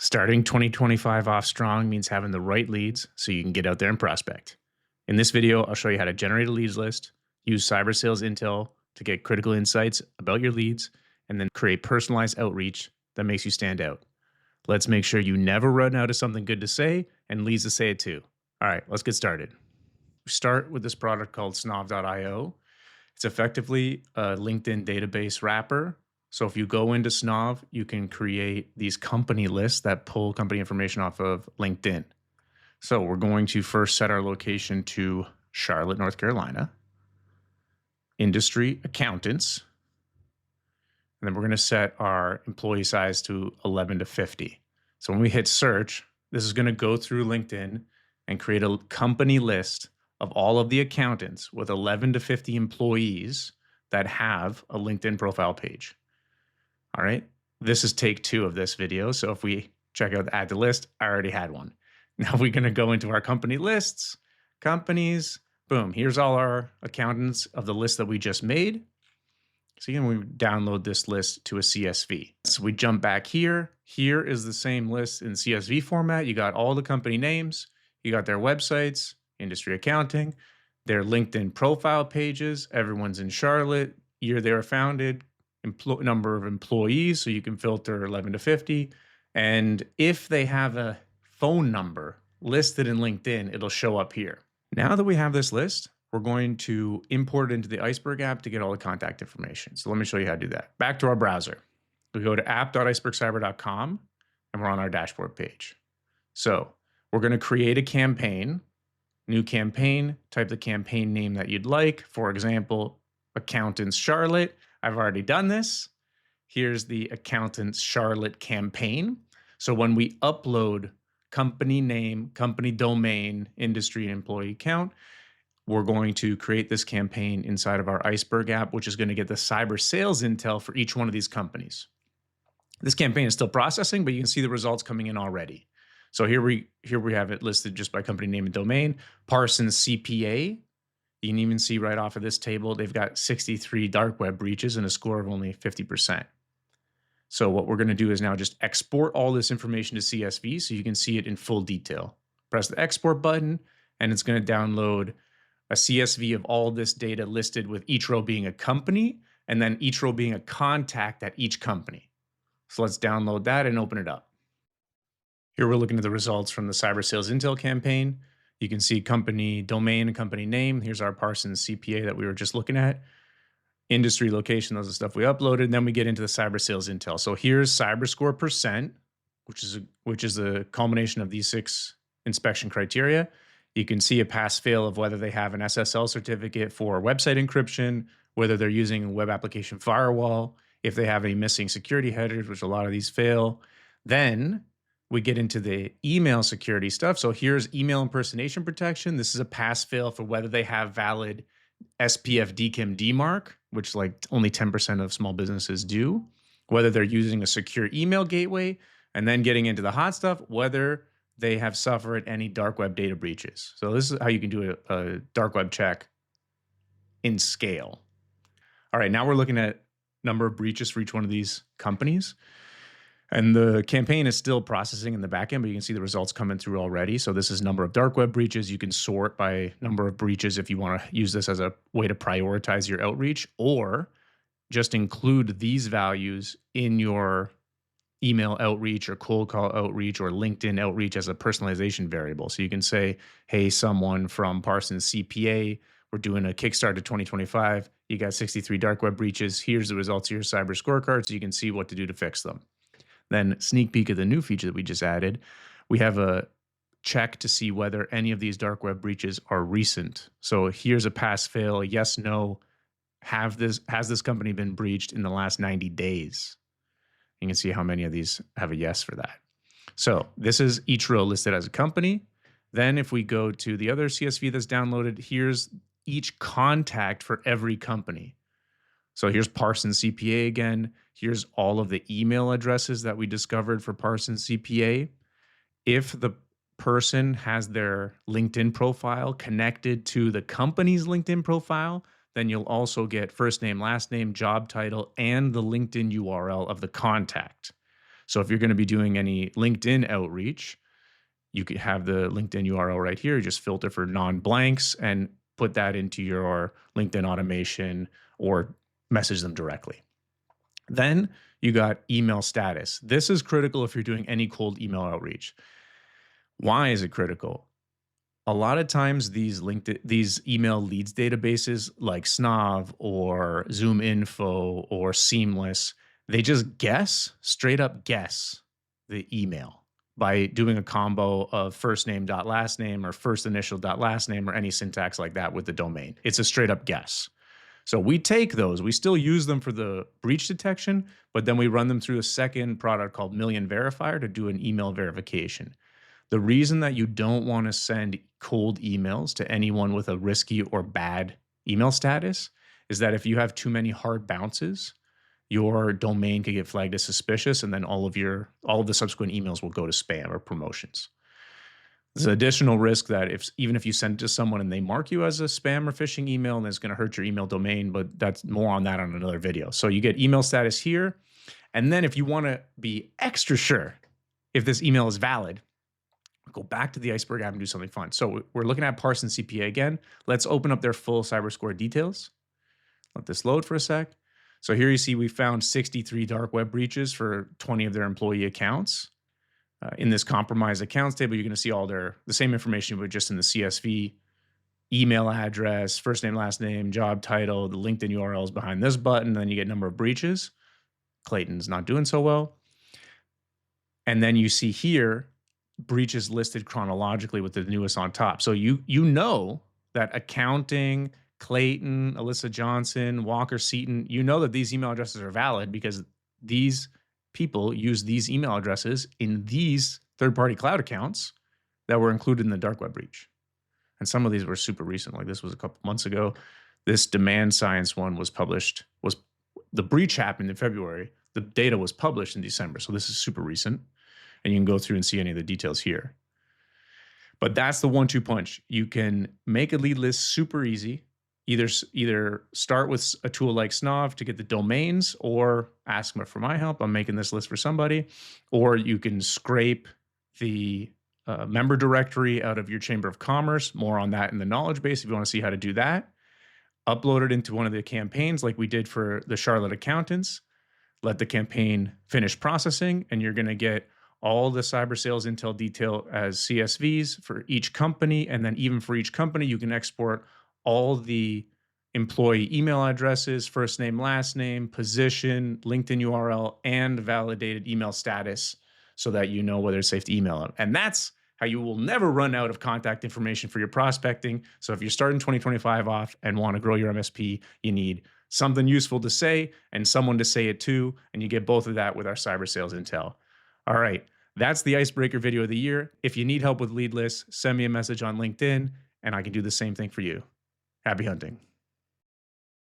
Starting 2025 off strong means having the right leads so you can get out there and prospect. In this video, I'll show you how to generate a leads list, use cyber sales intel to get critical insights about your leads, and then create personalized outreach that makes you stand out. Let's make sure you never run out of something good to say and leads to say it too. All right, let's get started. We start with this product called snov.io. It's effectively a LinkedIn database wrapper. So if you go into Snov, you can create these company lists that pull company information off of LinkedIn. So we're going to first set our location to Charlotte, North Carolina, industry accountants, and then we're going to set our employee size to 11 to 50. So when we hit search, this is going to go through LinkedIn and create a company list of all of the accountants with 11 to 50 employees that have a LinkedIn profile page. All right, this is take 2 of this video. So if we check out add to list, I already had one. Now we're going to go into our company lists, companies, boom. Here's all our accountants of the list that we just made. So again, we download this list to a CSV. So we jump back here. Here is the same list in CSV format. You got all the company names, you got their websites, industry accounting, their LinkedIn profile pages, everyone's in Charlotte, year they were founded, number of employees, so you can filter 11 to 50. And if they have a phone number listed in LinkedIn, it'll show up here. Now that we have this list, we're going to import it into the Iceberg app to get all the contact information. So let me show you how to do that. Back to our browser. We go to app.icebergcyber.com and we're on our dashboard page. So we're going to create a campaign, new campaign, type the campaign name that you'd like. For example, Accountants Charlotte. I've already done this. Here's the Accountants Charlotte campaign. So when we upload company name, company domain, industry, and employee count, we're going to create this campaign inside of our Iceberg app, which is going to get the cyber sales intel for each one of these companies. This campaign is still processing, but you can see the results coming in already. So here we have it listed just by company name and domain. Parsons CPA. You can even see right off of this table, they've got 63 dark web breaches and a score of only 50%. So what we're going to do is now just export all this information to CSV so you can see it in full detail. Press the export button and it's going to download a CSV of all this data listed with each row being a company and then each row being a contact at each company. So let's download that and open it up. Here we're looking at the results from the cyber sales intel campaign. You can see company domain and company name. Here's our Parsons CPA that we were just looking at. Industry, location, those are the stuff we uploaded. And then we get into the cyber sales intel. So here's cyber score percent, which is a culmination of these 6 inspection criteria. You can see a pass fail of whether they have an SSL certificate for website encryption, whether they're using a web application firewall, if they have any missing security headers, which a lot of these fail. Then we get into the email security stuff. So here's email impersonation protection. This is a pass fail for whether they have valid SPF DKIM DMARC, which like only 10% of small businesses do, whether they're using a secure email gateway, and then getting into the hot stuff, whether they have suffered any dark web data breaches. So this is how you can do a dark web check in scale. All right, now we're looking at number of breaches for each one of these companies. And the campaign is still processing in the backend, but you can see the results coming through already. So this is number of dark web breaches. You can sort by number of breaches if you want to use this as a way to prioritize your outreach, or just include these values in your email outreach or cold call outreach or LinkedIn outreach as a personalization variable. So you can say, hey, someone from Parsons CPA, we're doing a Kickstart to 2025. You got 63 dark web breaches. Here's the results of your cyber scorecard so you can see what to do to fix them. Then sneak peek of the new feature that we just added. We have a check to see whether any of these dark web breaches are recent. So here's a pass fail, a yes, no. Has this company been breached in the last 90 days? You can see how many of these have a yes for that. So this is each row listed as a company. Then if we go to the other CSV that's downloaded, here's each contact for every company. So here's Parsons CPA again. Here's all of the email addresses that we discovered for Parsons CPA. If the person has their LinkedIn profile connected to the company's LinkedIn profile, then you'll also get first name, last name, job title, and the LinkedIn URL of the contact. So if you're going to be doing any LinkedIn outreach, you could have the LinkedIn URL right here. Just filter for non-blanks and put that into your LinkedIn automation or message them directly. Then you got email status. This is critical if you're doing any cold email outreach. Why is it critical? A lot of times these email leads databases like Snov or Zoom Info or Seamless, they just straight up guess the email by doing a combo of first name dot last name or first initial dot last name or any syntax like that with the domain. It's a straight up guess. So we take those, we still use them for the breach detection, but then we run them through a second product called Million Verifier to do an email verification. The reason that you don't want to send cold emails to anyone with a risky or bad email status is that if you have too many hard bounces, your domain could get flagged as suspicious, and then all of the subsequent emails will go to spam or promotions. There's an additional risk that even if you send it to someone and they mark you as a spam or phishing email, and it's going to hurt your email domain, but that's more on that on another video. So you get email status here, and then if you want to be extra sure if this email is valid, go back to the Iceberg app and do something fun. So we're looking at Parsons CPA again. Let's open up their full CyberScore details. Let this load for a sec. So here you see we found 63 dark web breaches for 20 of their employee accounts. In this compromised accounts table, you're going to see all the same information, but just in the CSV, email address, first name, last name, job title, the LinkedIn URL is behind this button. Then you get number of breaches. Clayton's not doing so well. And then you see here, breaches listed chronologically with the newest on top. So you know that accounting, Clayton, Alyssa Johnson, Walker Seaton, you know that these email addresses are valid because these people use these email addresses in these third-party cloud accounts that were included in the dark web breach. And some of these were super recent, like this was a couple months ago. This demand science one the breach happened in February. The data was published in December. So this is super recent. And you can go through and see any of the details here. But that's the 1-2 punch. You can make a lead list super easy. Either start with a tool like Snov to get the domains, or ask me for my help. I'm making this list for somebody. Or you can scrape the member directory out of your Chamber of Commerce. More on that in the knowledge base if you want to see how to do that. Upload it into one of the campaigns like we did for the Charlotte accountants. Let the campaign finish processing, and you're going to get all the cyber sales intel detail as CSVs for each company. And then even for each company, you can export all the employee email addresses, first name, last name, position, LinkedIn URL, and validated email status so that you know whether it's safe to email them. And that's how you will never run out of contact information for your prospecting. So if you're starting 2025 off and want to grow your MSP, you need something useful to say and someone to say it to, and you get both of that with our cyber sales intel. All right. That's the icebreaker video of the year. If you need help with lead lists, send me a message on LinkedIn and I can do the same thing for you. Happy hunting.